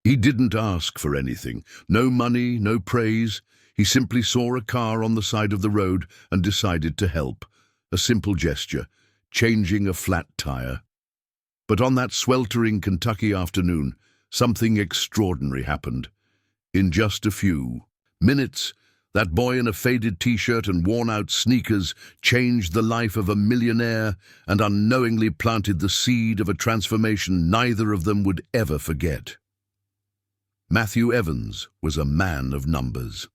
He didn't ask for anything. No money, no praise. He simply saw a car on the side of the road and decided to help. A simple gesture, changing a flat tire. But on that sweltering Kentucky afternoon, something extraordinary happened. In just a few minutes, that boy in a faded t-shirt and worn-out sneakers changed the life of a millionaire and unknowingly planted the seed of a transformation neither of them would ever forget. Matthew Evans was a man of numbers.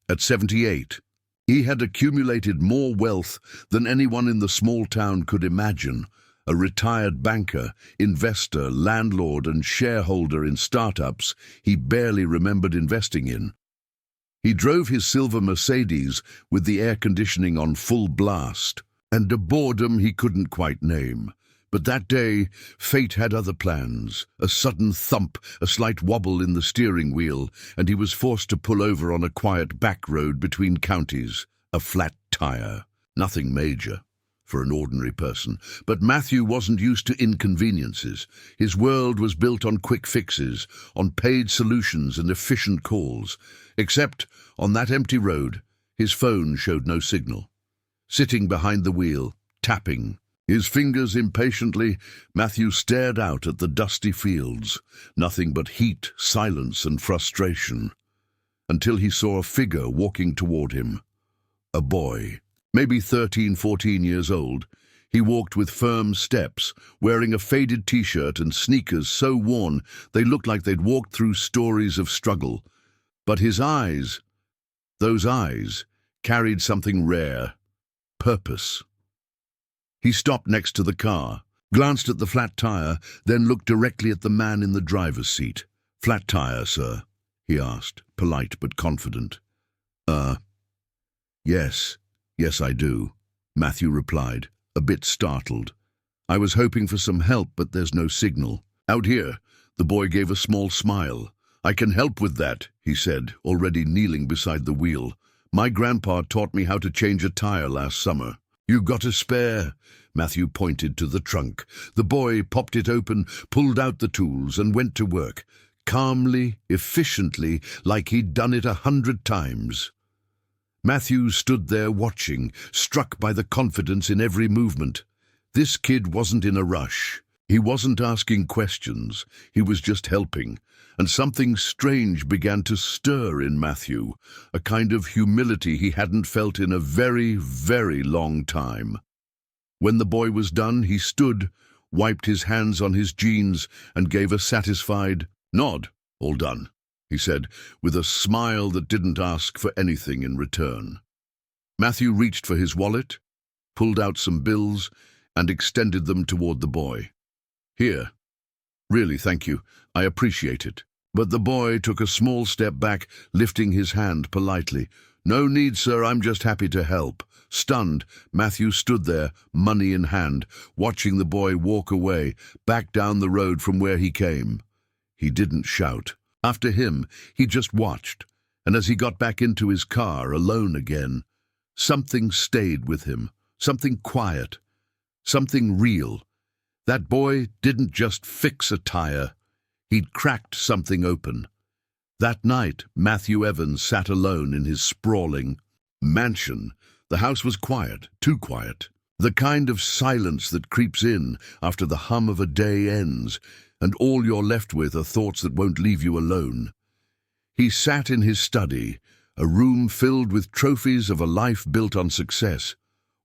At 78, he had accumulated more wealth than anyone in the small town could imagine. A retired banker, investor, landlord, and shareholder in startups he barely remembered investing in. He drove his silver Mercedes with the air conditioning on full blast, and a boredom he couldn't quite name. But that day, fate had other plans. A sudden thump, a slight wobble in the steering wheel, and he was forced to pull over on a quiet back road between counties. A flat tire. Nothing major for an ordinary person, but Matthew wasn't used to inconveniences. His world was built on quick fixes, on paid solutions and efficient calls. Except, on that empty road, his phone showed no signal. Sitting behind the wheel, tapping, his fingers impatiently, Matthew stared out at the dusty fields. Nothing but heat, silence, and frustration. Until he saw a figure walking toward him. A boy. Maybe 13, 14 years old. He walked with firm steps, wearing a faded t-shirt and sneakers so worn they looked like they'd walked through stories of struggle. But his eyes, those eyes, carried something rare. Purpose. He stopped next to the car, glanced at the flat tire, then looked directly at the man in the driver's seat. "Flat tire, sir?" he asked, polite but confident. Yes, I do," Matthew replied, a bit startled. "I was hoping for some help, but there's no signal." "Out here," the boy gave a small smile. "I can help with that," he said, already kneeling beside the wheel. "My grandpa taught me how to change a tire last summer." "You got a spare?" Matthew pointed to the trunk. The boy popped it open, pulled out the tools, and went to work, calmly, efficiently, like he'd done it 100 times. Matthew stood there watching, struck by the confidence in every movement. This kid wasn't in a rush. He wasn't asking questions. He was just helping. And something strange began to stir in Matthew, a kind of humility he hadn't felt in a very, very long time. When the boy was done, he stood, wiped his hands on his jeans, and gave a satisfied nod. "All done," he said, with a smile that didn't ask for anything in return. Matthew reached for his wallet, pulled out some bills, and extended them toward the boy. "Here. Really, thank you. I appreciate it." But the boy took a small step back, lifting his hand politely. "No need, sir, I'm just happy to help." Stunned, Matthew stood there, money in hand, watching the boy walk away, back down the road from where he came. He didn't shout. After him, he just watched, and as he got back into his car, alone again, something stayed with him, something quiet, something real. That boy didn't just fix a tire, he'd cracked something open. That night, Matthew Evans sat alone in his sprawling mansion. The house was quiet, too quiet. The kind of silence that creeps in after the hum of a day ends, and all you're left with are thoughts that won't leave you alone. He sat in his study, a room filled with trophies of a life built on success,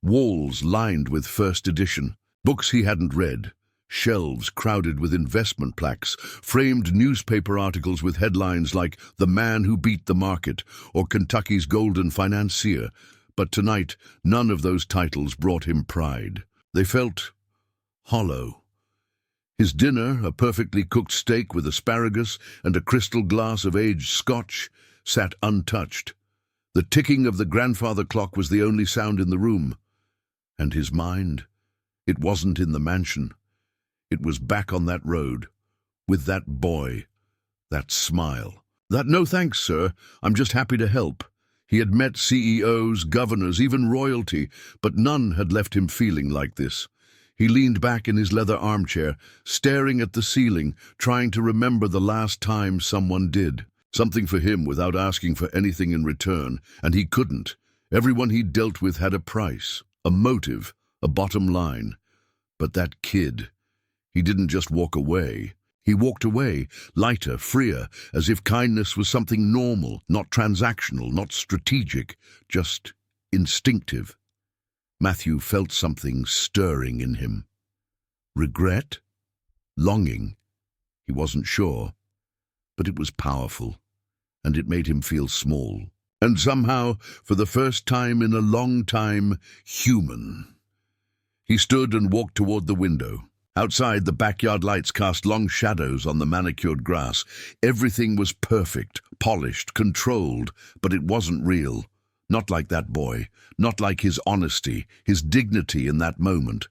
walls lined with first edition, books he hadn't read, shelves crowded with investment plaques, framed newspaper articles with headlines like "The Man Who Beat the Market" or "Kentucky's Golden Financier." But tonight, none of those titles brought him pride. They felt hollow. His dinner, a perfectly cooked steak with asparagus and a crystal glass of aged scotch, sat untouched. The ticking of the grandfather clock was the only sound in the room. And his mind? It wasn't in the mansion. It was back on that road, with that boy, that smile. That "No thanks, sir, I'm just happy to help." He had met CEOs, governors, even royalty, but none had left him feeling like this. He leaned back in his leather armchair, staring at the ceiling, trying to remember the last time someone did something for him without asking for anything in return, and he couldn't. Everyone he dealt with had a price, a motive, a bottom line. But that kid, he didn't just walk away. He walked away, lighter, freer, as if kindness was something normal, not transactional, not strategic, just instinctive. Matthew felt something stirring in him. Regret? Longing? He wasn't sure. But it was powerful, and it made him feel small. And somehow, for the first time in a long time, human. He stood and walked toward the window. Outside, the backyard lights cast long shadows on the manicured grass. Everything was perfect, polished, controlled, but it wasn't real. Not like that boy, not like his honesty, his dignity in that moment.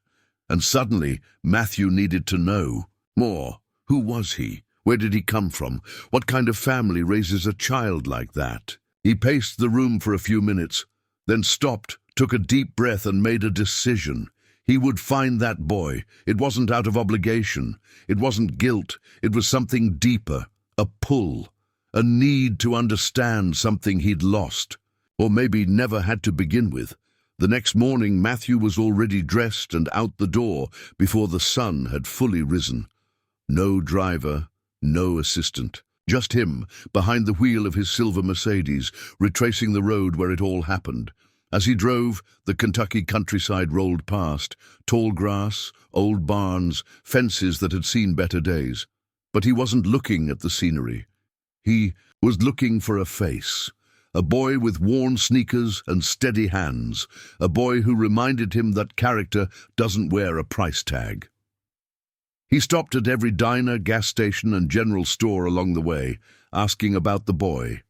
And suddenly, Matthew needed to know more. Who was he? Where did he come from? What kind of family raises a child like that? He paced the room for a few minutes, then stopped, took a deep breath and made a decision. He would find that boy. It wasn't out of obligation. It wasn't guilt. It was something deeper, a pull, a need to understand something he'd lost, or maybe never had to begin with. The next morning, Matthew was already dressed and out the door before the sun had fully risen. No driver, no assistant. Just him, behind the wheel of his silver Mercedes, retracing the road where it all happened. As he drove, the Kentucky countryside rolled past, tall grass, old barns, fences that had seen better days. But he wasn't looking at the scenery. He was looking for a face, a boy with worn sneakers and steady hands, a boy who reminded him that character doesn't wear a price tag. He stopped at every diner, gas station, and general store along the way, asking about the boy.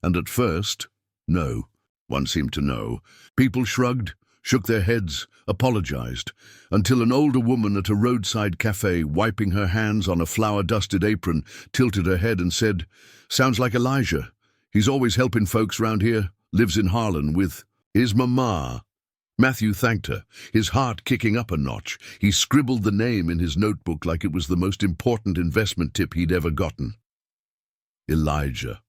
And at first, no. One seemed to know. People shrugged, shook their heads, apologized, until an older woman at a roadside cafe, wiping her hands on a flour-dusted apron, tilted her head and said, "Sounds like Elijah. He's always helping folks round here, lives in Harlan with his mama." Matthew thanked her, his heart kicking up a notch. He scribbled the name in his notebook like it was the most important investment tip he'd ever gotten. Elijah.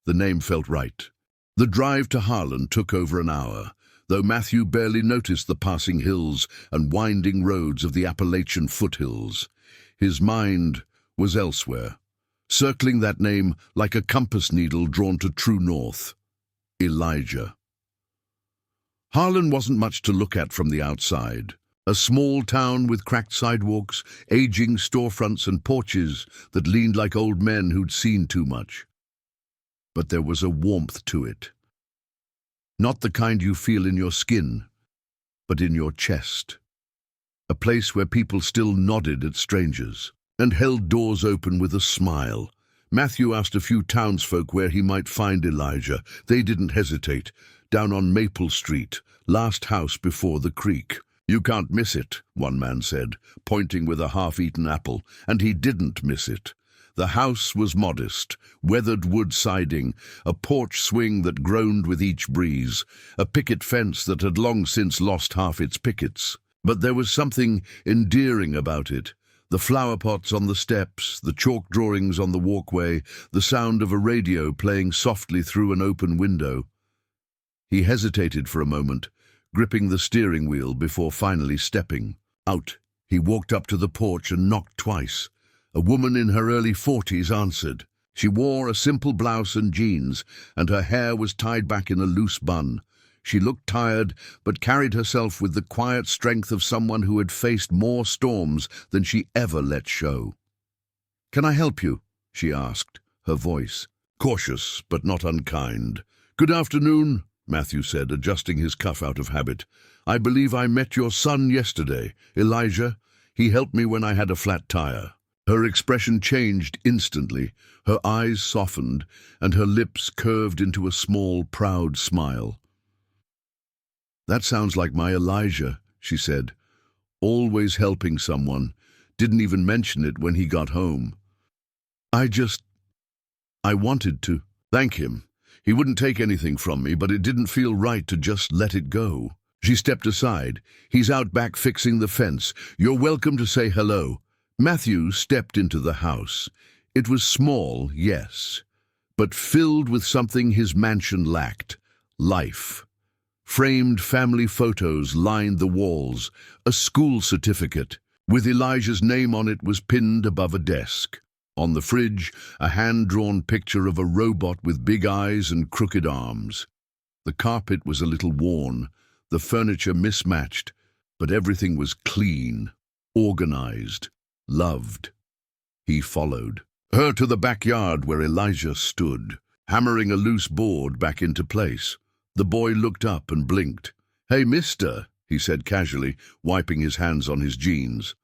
The name felt right. The drive to Harlan took over an hour, though Matthew barely noticed the passing hills and winding roads of the Appalachian foothills. His mind was elsewhere, circling that name like a compass needle drawn to true north. Elijah. Harlan wasn't much to look at from the outside. A small town with cracked sidewalks, aging storefronts and porches that leaned like old men who'd seen too much. But there was a warmth to it. Not the kind you feel in your skin, but in your chest. A place where people still nodded at strangers and held doors open with a smile. Matthew asked a few townsfolk where he might find Elijah. They didn't hesitate. Down on Maple Street, last house before the creek. "You can't miss it," one man said, pointing with a half-eaten apple, and he didn't miss it. The house was modest, weathered wood siding, a porch swing that groaned with each breeze, a picket fence that had long since lost half its pickets. But there was something endearing about it. The flower pots on the steps, the chalk drawings on the walkway, the sound of a radio playing softly through an open window. He hesitated for a moment, gripping the steering wheel before finally stepping out. He walked up to the porch and knocked twice. A woman in her early 40s answered. She wore a simple blouse and jeans, and her hair was tied back in a loose bun. She looked tired, but carried herself with the quiet strength of someone who had faced more storms than she ever let show. "Can I help you?" she asked, her voice cautious but not unkind. "Good afternoon," Matthew said, adjusting his cuff out of habit. "I believe I met your son yesterday, Elijah. He helped me when I had a flat tire." Her expression changed instantly. Her eyes softened, and her lips curved into a small, proud smile. "That sounds like my Elijah," she said. "Always helping someone. Didn't even mention it when he got home. I wanted to thank him. He wouldn't take anything from me, but it didn't feel right to just let it go." She stepped aside. "He's out back fixing the fence. You're welcome to say hello." Matthew stepped into the house. It was small, yes, but filled with something his mansion lacked: life. Framed family photos lined the walls. A school certificate with Elijah's name on it was pinned above a desk. On the fridge, a hand-drawn picture of a robot with big eyes and crooked arms. The carpet was a little worn, the furniture mismatched, but everything was clean, organized, loved. He followed her to the backyard where Elijah stood, hammering a loose board back into place. The boy looked up and blinked. "Hey, mister," he said casually, wiping his hands on his jeans.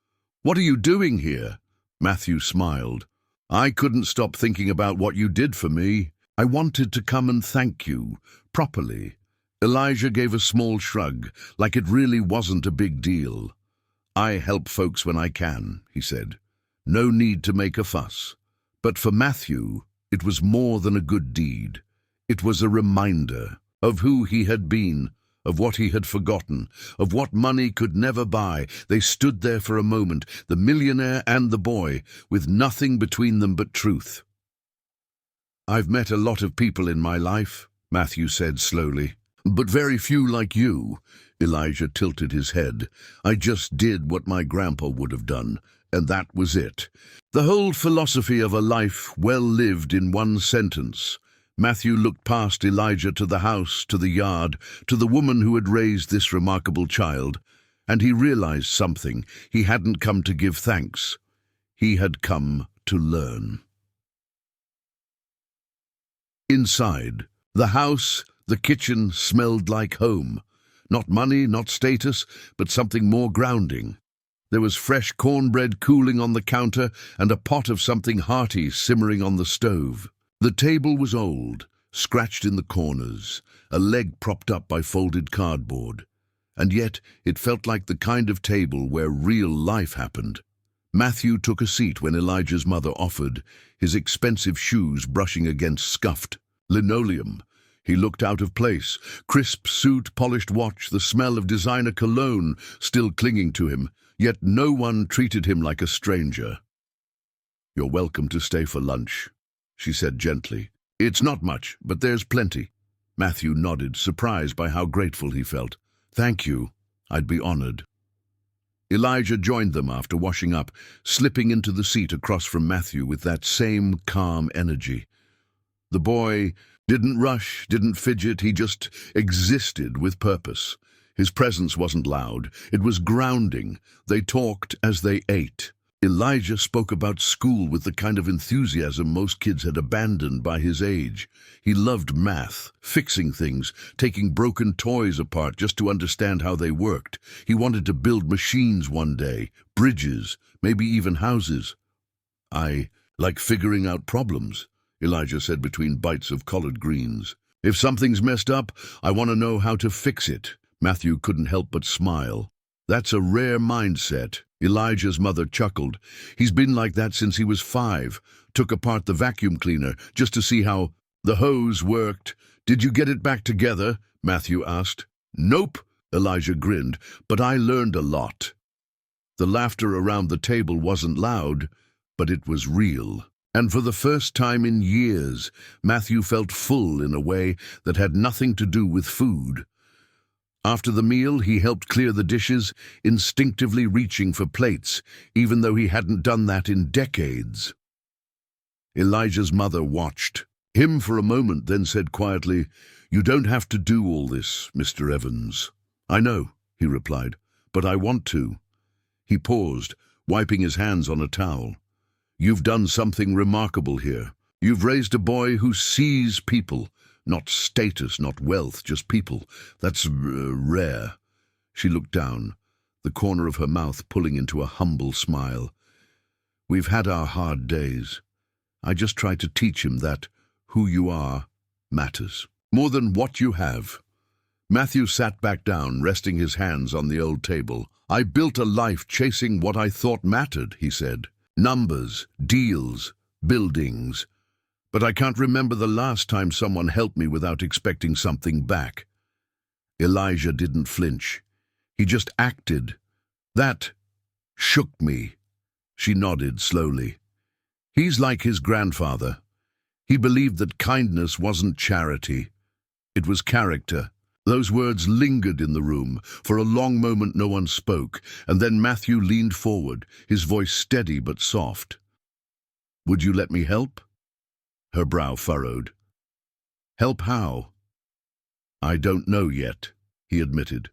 "What are you doing here?" Matthew smiled. "I couldn't stop thinking about what you did for me. I wanted to come and thank you, properly." Elijah gave a small shrug, like it really wasn't a big deal. "I help folks when I can," he said. "No need to make a fuss." But for Matthew, it was more than a good deed. It was a reminder of who he had been, of what he had forgotten, of what money could never buy. They stood there for a moment, the millionaire and the boy, with nothing between them but truth. "I've met a lot of people in my life," Matthew said slowly, "but very few like you." Elijah tilted his head. "I just did what my grandpa would have done, and that was it. The whole philosophy of a life well lived in one sentence." Matthew looked past Elijah to the house, to the yard, to the woman who had raised this remarkable child, and he realized something. He hadn't come to give thanks. He had come to learn. Inside, the house, the kitchen smelled like home. Not money, not status, but something more grounding. There was fresh cornbread cooling on the counter and a pot of something hearty simmering on the stove. The table was old, scratched in the corners, a leg propped up by folded cardboard. And yet it felt like the kind of table where real life happened. Matthew took a seat when Elijah's mother offered, his expensive shoes brushing against scuffed linoleum. He looked out of place, crisp suit, polished watch, the smell of designer cologne still clinging to him, yet no one treated him like a stranger. "You're welcome to stay for lunch," she said gently. "It's not much, but there's plenty." Matthew nodded, surprised by how grateful he felt. "Thank you. I'd be honored." Elijah joined them after washing up, slipping into the seat across from Matthew with that same calm energy. The boy didn't rush, didn't fidget, he just existed with purpose. His presence wasn't loud, it was grounding. They talked as they ate. Elijah spoke about school with the kind of enthusiasm most kids had abandoned by his age. He loved math, fixing things, taking broken toys apart just to understand how they worked. He wanted to build machines one day, bridges, maybe even houses. "I like figuring out problems," Elijah said between bites of collard greens. "If something's messed up, I want to know how to fix it." Matthew couldn't help but smile. "That's a rare mindset." Elijah's mother chuckled. "He's been like that since he was 5. Took apart the vacuum cleaner just to see how the hose worked." "Did you get it back together?" Matthew asked. "Nope," Elijah grinned, "but I learned a lot." The laughter around the table wasn't loud, but it was real. And for the first time in years, Matthew felt full in a way that had nothing to do with food. After the meal, he helped clear the dishes, instinctively reaching for plates, even though he hadn't done that in decades. Elijah's mother watched him for a moment, then said quietly, "You don't have to do all this, Mr. Evans." "I know," he replied, "but I want to." He paused, wiping his hands on a towel. "You've done something remarkable here. You've raised a boy who sees people. Not status, not wealth, just people. That's rare." She looked down, the corner of her mouth pulling into a humble smile. "We've had our hard days. I just try to teach him that who you are matters, more than what you have." Matthew sat back down, resting his hands on the old table. "I built a life chasing what I thought mattered," he said. "Numbers, deals, buildings. But I can't remember the last time someone helped me without expecting something back. Elijah didn't flinch. He just acted. That shook me. She nodded slowly. He's like his grandfather. He believed that kindness wasn't charity. It was character. Those words lingered in the room. For a long moment no one spoke, and then Matthew leaned forward, his voice steady but soft. "Would you let me help?" Her brow furrowed. "Help how?" "I don't know yet," he admitted.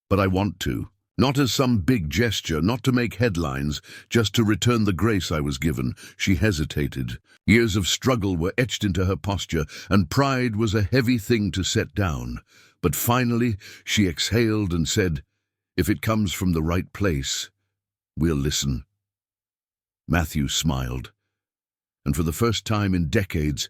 "But I want to. Not as some big gesture, not to make headlines, just to return the grace I was given." She hesitated. Years of struggle were etched into her posture, and pride was a heavy thing to set down. But finally, she exhaled and said, "If it comes from the right place, we'll listen." Matthew smiled, and for the first time in decades,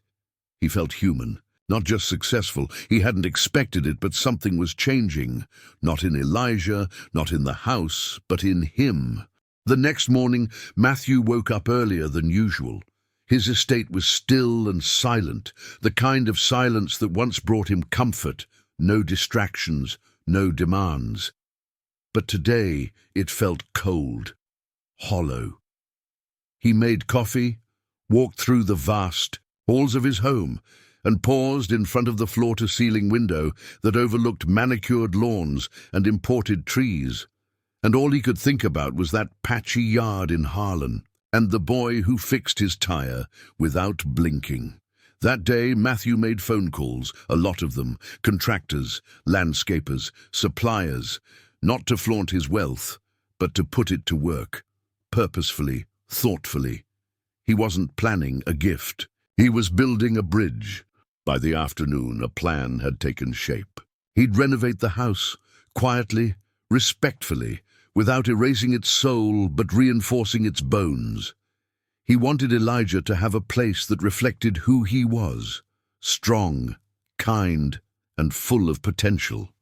he felt human. Not just successful. He hadn't expected it, but something was changing. Not in Elijah, not in the house, but in him. The next morning, Matthew woke up earlier than usual. His estate was still and silent, the kind of silence that once brought him comfort. No distractions, no demands. But today it felt cold, hollow. He made coffee, walked through the vast halls of his home, and paused in front of the floor-to-ceiling window that overlooked manicured lawns and imported trees. And all he could think about was that patchy yard in Harlan, and the boy who fixed his tire without blinking. That day, Matthew made phone calls, a lot of them, contractors, landscapers, suppliers, not to flaunt his wealth, but to put it to work, purposefully, thoughtfully. He wasn't planning a gift. He was building a bridge. By the afternoon, a plan had taken shape. He'd renovate the house, quietly, respectfully, without erasing its soul but reinforcing its bones. He wanted Elijah to have a place that reflected who he was, strong, kind, and full of potential.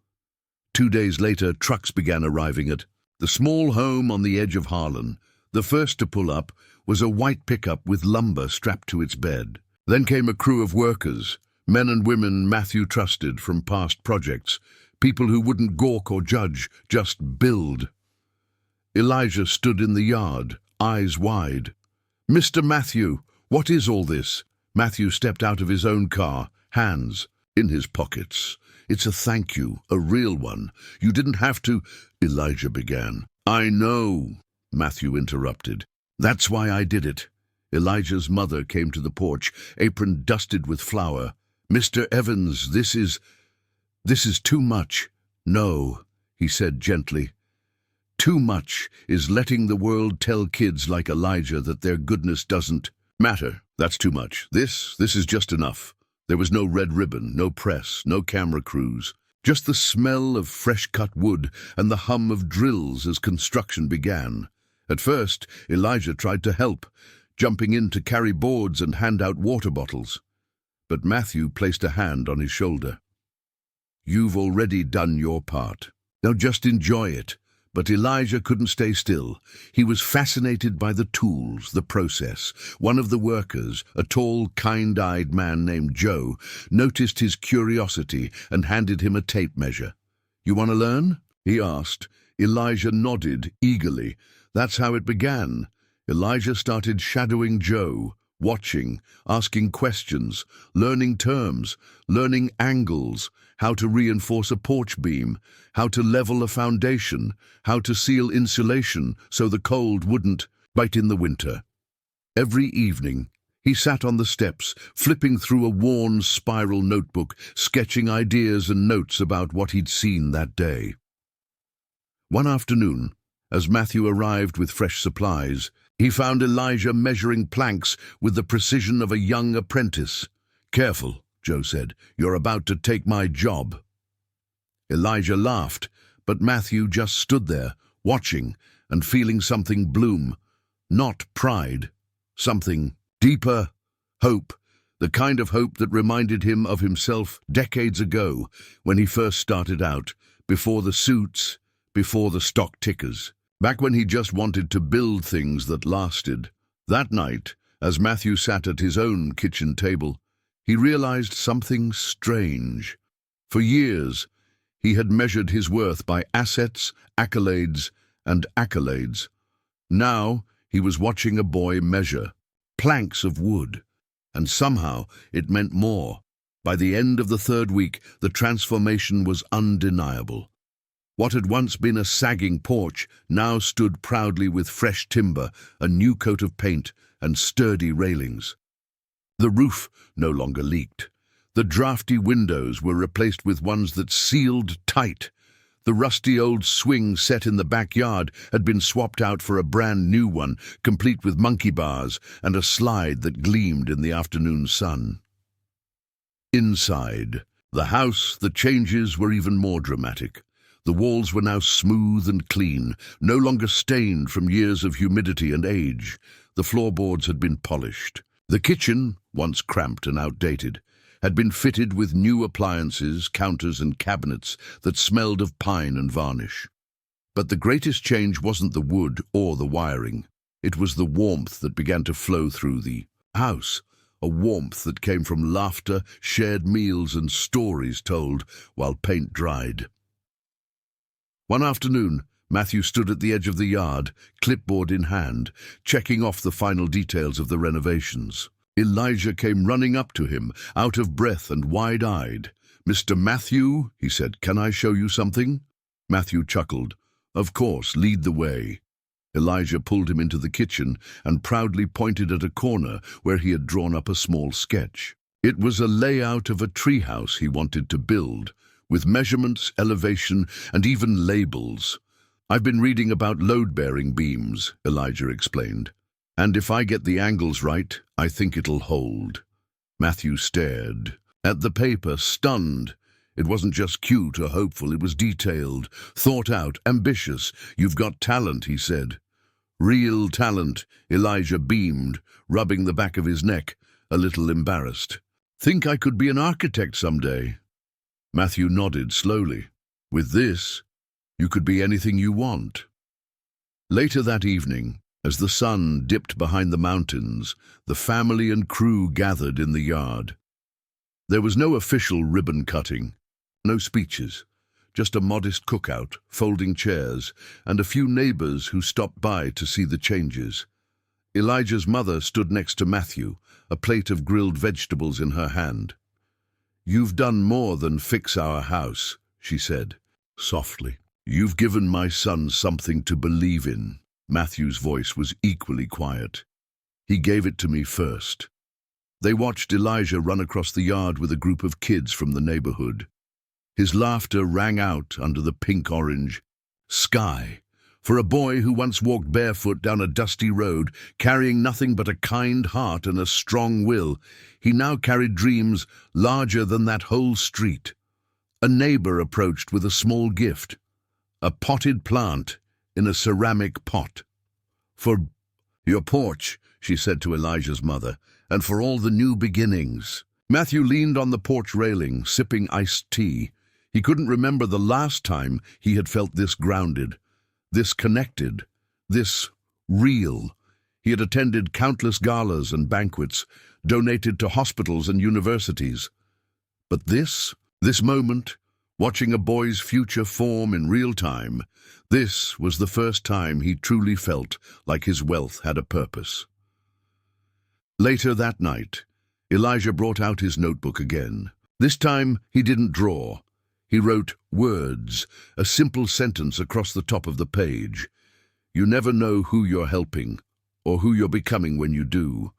2 days later, trucks began arriving at the small home on the edge of Harlan. The first to pull up was a white pickup with lumber strapped to its bed. Then came a crew of workers, men and women Matthew trusted from past projects, people who wouldn't gawk or judge, just build. Elijah stood in the yard, eyes wide. "Mr. Matthew, what is all this?" Matthew stepped out of his own car, hands in his pockets. "It's a thank you, a real one. You didn't have to," Elijah began. "I know," Matthew interrupted. "That's why I did it." Elijah's mother came to the porch, apron dusted with flour. "Mr. Evans, this is too much." "No," he said gently. "Too much is letting the world tell kids like Elijah that their goodness doesn't matter. That's too much. This is just enough." There was no red ribbon, no press, no camera crews. Just the smell of fresh-cut wood and the hum of drills as construction began. At first, Elijah tried to help, jumping in to carry boards and hand out water bottles. But Matthew placed a hand on his shoulder. "You've already done your part. Now just enjoy it." But Elijah couldn't stay still. He was fascinated by the tools, the process. One of the workers, a tall, kind-eyed man named Joe, noticed his curiosity and handed him a tape measure. "You want to learn?" he asked. Elijah nodded eagerly. That's how it began. Elijah started shadowing Joe, watching, asking questions, learning terms, learning angles, how to reinforce a porch beam, how to level a foundation, how to seal insulation so the cold wouldn't bite in the winter. Every evening, he sat on the steps, flipping through a worn spiral notebook, sketching ideas and notes about what he'd seen that day. One afternoon, as Matthew arrived with fresh supplies, he found Elijah measuring planks with the precision of a young apprentice. "Careful," Joe said. "You're about to take my job." Elijah laughed, but Matthew just stood there, watching and feeling something bloom. Not pride, something deeper, hope, the kind of hope that reminded him of himself decades ago when he first started out, before the suits, before the stock tickers. Back when he just wanted to build things that lasted. That night, as Matthew sat at his own kitchen table, he realized something strange. For years, He had measured his worth by assets, accolades, and accolades. Now he was watching a boy measure planks of wood, and somehow it meant more. By the end of the third week, the transformation was undeniable. What had once been a sagging porch now stood proudly with fresh timber, a new coat of paint, and sturdy railings. The roof no longer leaked. The drafty windows were replaced with ones that sealed tight. The rusty old swing set in the backyard had been swapped out for a brand new one, complete with monkey bars and a slide that gleamed in the afternoon sun. Inside the house, the changes were even more dramatic. The walls were now smooth and clean, no longer stained from years of humidity and age. The floorboards had been polished. The kitchen, once cramped and outdated, had been fitted with new appliances, counters and cabinets that smelled of pine and varnish. But the greatest change wasn't the wood or the wiring. It was the warmth that began to flow through the house, a warmth that came from laughter, shared meals and stories told while paint dried. One afternoon, Matthew stood at the edge of the yard, clipboard in hand, checking off the final details of the renovations. Elijah came running up to him, out of breath and wide-eyed. "Mr. Matthew," he said, "can I show you something?" Matthew chuckled. "Of course, lead the way." Elijah pulled him into the kitchen and proudly pointed at a corner where he had drawn up a small sketch. It was a layout of a treehouse he wanted to build, with measurements, elevation, and even labels. "I've been reading about load-bearing beams," Elijah explained. "And if I get the angles right, I think it'll hold." Matthew stared at the paper, stunned. It wasn't just cute or hopeful, it was detailed, thought out, ambitious. "You've got talent," he said. "Real talent," Elijah beamed, rubbing the back of his neck, a little embarrassed. "Think I could be an architect someday?" Matthew nodded slowly. "With this, you could be anything you want." Later that evening, as the sun dipped behind the mountains, the family and crew gathered in the yard. There was no official ribbon cutting, no speeches, just a modest cookout, folding chairs, and a few neighbors who stopped by to see the changes. Elijah's mother stood next to Matthew, a plate of grilled vegetables in her hand. "You've done more than fix our house," she said, softly. "You've given my son something to believe in." Matthew's voice was equally quiet. "He gave it to me first." They watched Elijah run across the yard with a group of kids from the neighborhood. His laughter rang out under the pink-orange sky. For a boy who once walked barefoot down a dusty road, carrying nothing but a kind heart and a strong will, he now carried dreams larger than that whole street. A neighbor approached with a small gift, a potted plant in a ceramic pot. "For your porch," she said to Elijah's mother, "and for all the new beginnings." Matthew leaned on the porch railing, sipping iced tea. He couldn't remember the last time he had felt this grounded, this connected, this real. He had attended countless galas and banquets, donated to hospitals and universities. But this moment, watching a boy's future form in real time, this was the first time he truly felt like his wealth had a purpose. Later that night, Elijah brought out his notebook again. This time he didn't draw. He wrote words, a simple sentence across the top of the page. "You never know who you're helping, or who you're becoming when you do."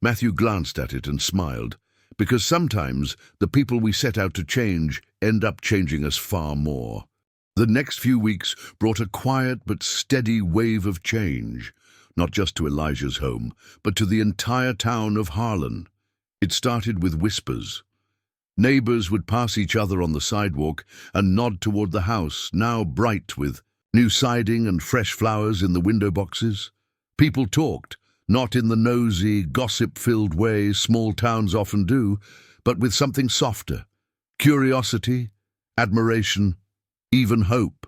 Matthew glanced at it and smiled, because sometimes the people we set out to change end up changing us far more. The next few weeks brought a quiet but steady wave of change, not just to Elijah's home, but to the entire town of Harlan. It started with whispers. Neighbors would pass each other on the sidewalk and nod toward the house, now bright with new siding and fresh flowers in the window boxes. People talked, not in the nosy, gossip-filled way small towns often do, but with something softer: curiosity, admiration, even hope.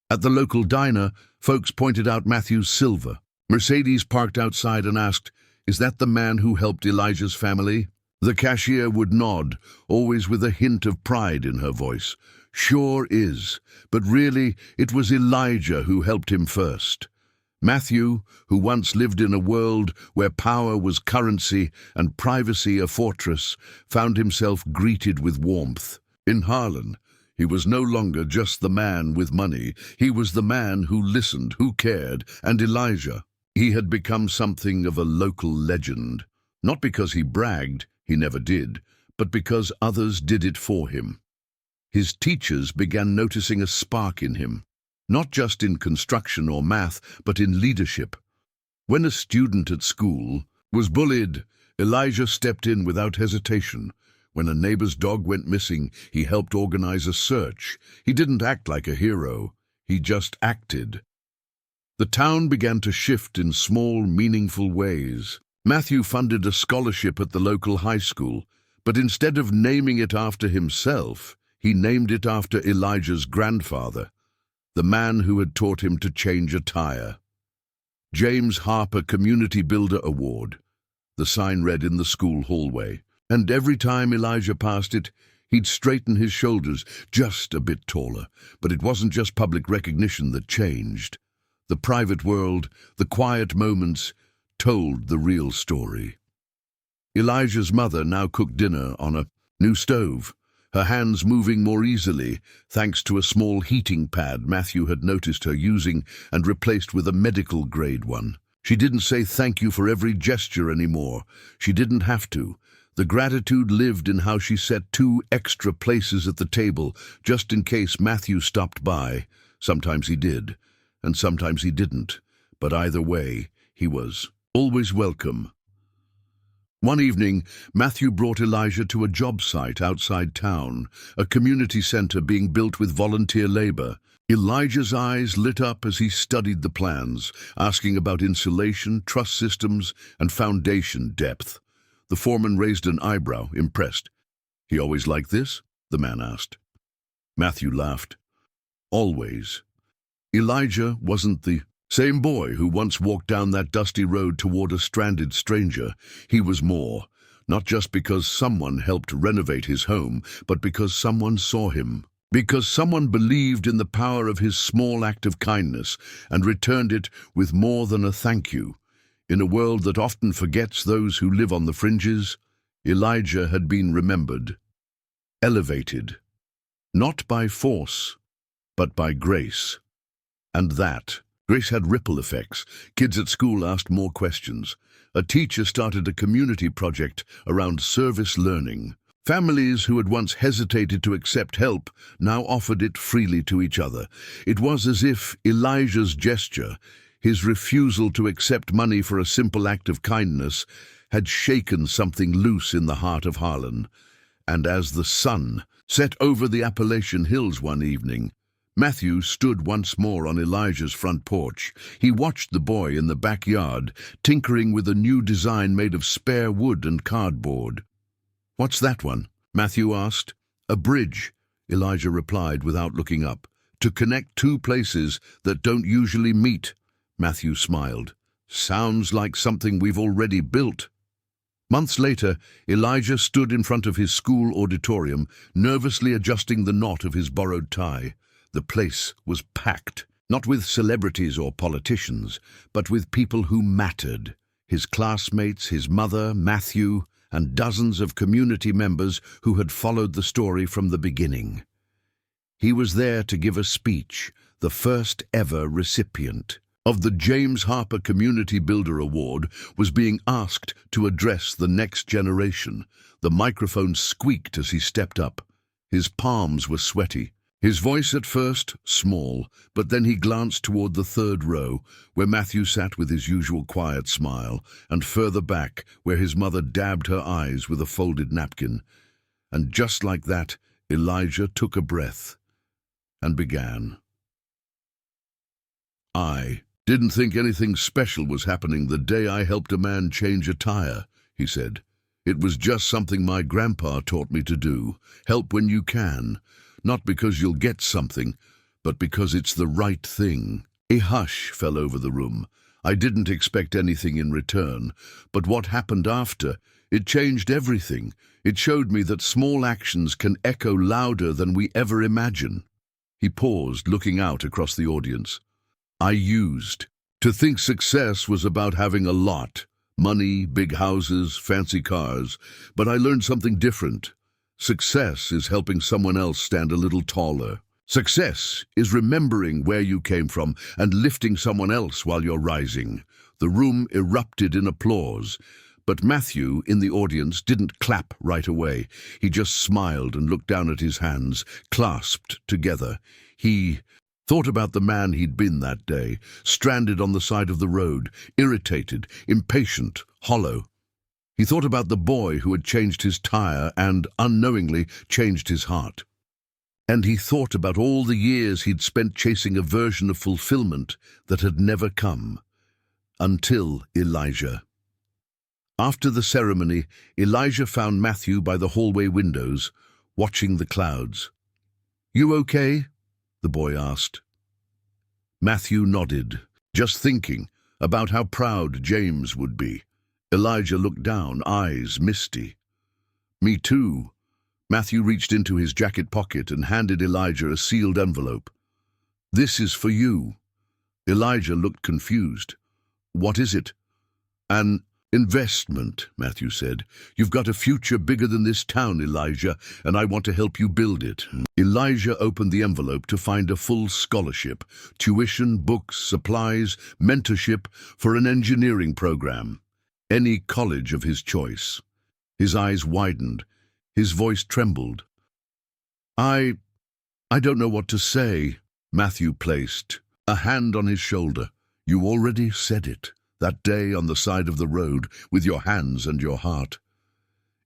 At the local diner, folks pointed out Matthew's silver. Mercedes parked outside and asked, "Is that the man who helped Elijah's family?" The cashier would nod, always with a hint of pride in her voice. Sure is, but really it was Elijah who helped him first. Matthew, who once lived in a world where power was currency and privacy a fortress, found himself greeted with warmth. In Harlan, he was no longer just the man with money. He was the man who listened, who cared, and Elijah. He had become something of a local legend. Not because he bragged, he never did, but because others did it for him. His teachers began noticing a spark in him. Not just in construction or math, but in leadership. When a student at school was bullied, Elijah stepped in without hesitation. When a neighbor's dog went missing, he helped organize a search. He didn't act like a hero. He just acted. The town began to shift in small, meaningful ways. Matthew funded a scholarship at the local high school, but instead of naming it after himself, he named it after Elijah's grandfather, the man who had taught him to change a tire. James Harper Community Builder Award. The sign read in the school hallway, and every time Elijah passed it, he'd straighten his shoulders just a bit taller. But it wasn't just public recognition that changed. The private world, the quiet moments, told the real story. Elijah's mother now cooked dinner on a new stove, her hands moving more easily thanks to a small heating pad Matthew had noticed her using and replaced with a medical-grade one. She didn't say thank you for every gesture anymore. She didn't have to. The gratitude lived in how she set 2 extra places at the table just in case Matthew stopped by. Sometimes he did, and sometimes he didn't. But either way, he was always welcome. One evening, Matthew brought Elijah to a job site outside town, a community center being built with volunteer labor. Elijah's eyes lit up as he studied the plans, asking about insulation, truss systems, and foundation depth. The foreman raised an eyebrow, impressed. "He always like this?" the man asked. Matthew laughed. "Always." Elijah wasn't the same boy who once walked down that dusty road toward a stranded stranger. He was more, not just because someone helped renovate his home, but because someone saw him. Because someone believed in the power of his small act of kindness and returned it with more than a thank you. In a world that often forgets those who live on the fringes, Elijah had been remembered, elevated, not by force, but by grace. And that grace had ripple effects. Kids at school asked more questions. A teacher started a community project around service learning. Families who had once hesitated to accept help now offered it freely to each other. It was as if Elijah's gesture, his refusal to accept money for a simple act of kindness, had shaken something loose in the heart of Harlan. And as the sun set over the Appalachian Hills one evening, Matthew stood once more on Elijah's front porch. He watched the boy in the backyard, tinkering with a new design made of spare wood and cardboard. "What's that one?" Matthew asked. "A bridge," Elijah replied without looking up. "To connect 2 places that don't usually meet." Matthew smiled. "Sounds like something we've already built." Months later, Elijah stood in front of his school auditorium, nervously adjusting the knot of his borrowed tie. The place was packed, not with celebrities or politicians, but with people who mattered. His classmates, his mother, Matthew, and dozens of community members who had followed the story from the beginning. He was there to give a speech, the first ever recipient of the James Harper Community Builder Award was being asked to address the next generation. The microphone squeaked as he stepped up. His palms were sweaty. His voice at first small, but then he glanced toward the 3rd row, where Matthew sat with his usual quiet smile, and further back, where his mother dabbed her eyes with a folded napkin. And just like that, Elijah took a breath and began. "I didn't think anything special was happening the day I helped a man change a tire," he said. "It was just something my grandpa taught me to do. Help when you can. Not because you'll get something, but because it's the right thing." A hush fell over the room. I didn't expect anything in return, but what happened after, It changed everything. It showed me that small actions can echo louder than we ever imagine. He paused, looking out across the audience. I used to think success was about having a lot, money, big houses, fancy cars, but I learned something different. Success is helping someone else stand a little taller. Success is remembering where you came from and lifting someone else while you're rising. The room erupted in applause, but Matthew, in the audience, didn't clap right away. He just smiled and looked down at his hands, clasped together. He thought about the man he'd been that day, stranded on the side of the road, irritated, impatient, hollow. He thought about the boy who had changed his tire and, unknowingly, changed his heart. And he thought about all the years he'd spent chasing a version of fulfillment that had never come. Until Elijah. After the ceremony, Elijah found Matthew by the hallway windows, watching the clouds. "You okay?" the boy asked. Matthew nodded, just thinking about how proud James would be. Elijah looked down, eyes misty. "Me too." Matthew reached into his jacket pocket and handed Elijah a sealed envelope. "This is for you." Elijah looked confused. "What is it?" "An investment," Matthew said. "You've got a future bigger than this town, Elijah, and I want to help you build it." Elijah opened the envelope to find a full scholarship, tuition, books, supplies, mentorship for an engineering program. Any college of his choice. His eyes widened. His voice trembled. I don't know what to say." Matthew placed a hand on his shoulder. "You already said it. That day on the side of the road, with your hands and your heart."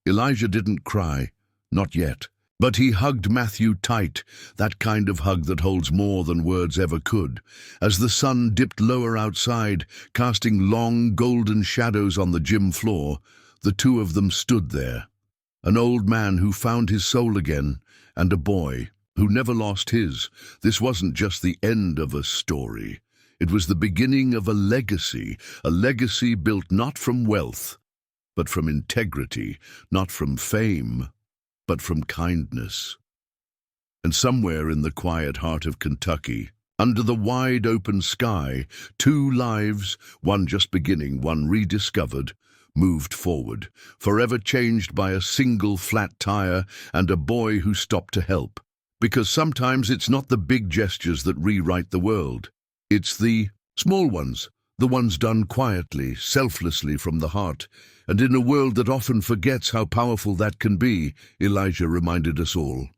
Elijah didn't cry, not yet, but he hugged Matthew tight, that kind of hug that holds more than words ever could. As the sun dipped lower outside, casting long golden shadows on the gym floor, the two of them stood there. An old man who found his soul again, and a boy who never lost his. This wasn't just the end of a story. It was the beginning of a legacy built not from wealth, but from integrity, not from fame, but from kindness. And somewhere in the quiet heart of Kentucky, under the wide open sky, two lives, one just beginning, one rediscovered, moved forward, forever changed by a single flat tire and a boy who stopped to help. Because sometimes it's not the big gestures that rewrite the world. It's the small ones, the ones done quietly, selflessly from the heart. And in a world that often forgets how powerful that can be, Elijah reminded us all.